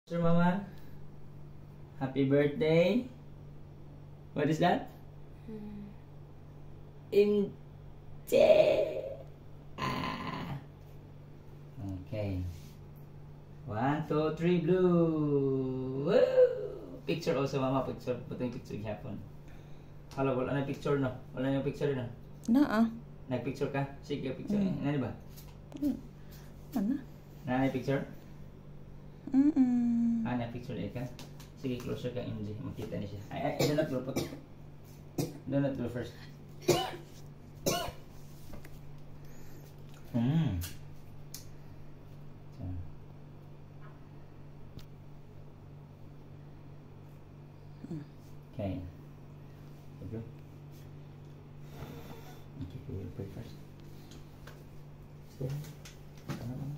Sir Mama, happy birthday. What is that? Imche. Ah. Okay. 1, 2, 3, blue. Woo! Picture also, Mama. Picture. Putting picture gihapon. Hello, wala na picture, no? Wala na yung picture, no? Naa. Nag-picture ka? Sige, picture. Nani ba? Ano? Nani picture? Mm-mm. Na-picture ka? Sige, closer ka, MJ. Makita niya siya. Ay, do not go. Do not go first. Okay. Okay. Okay, we will pray first. Stay. Ano naman?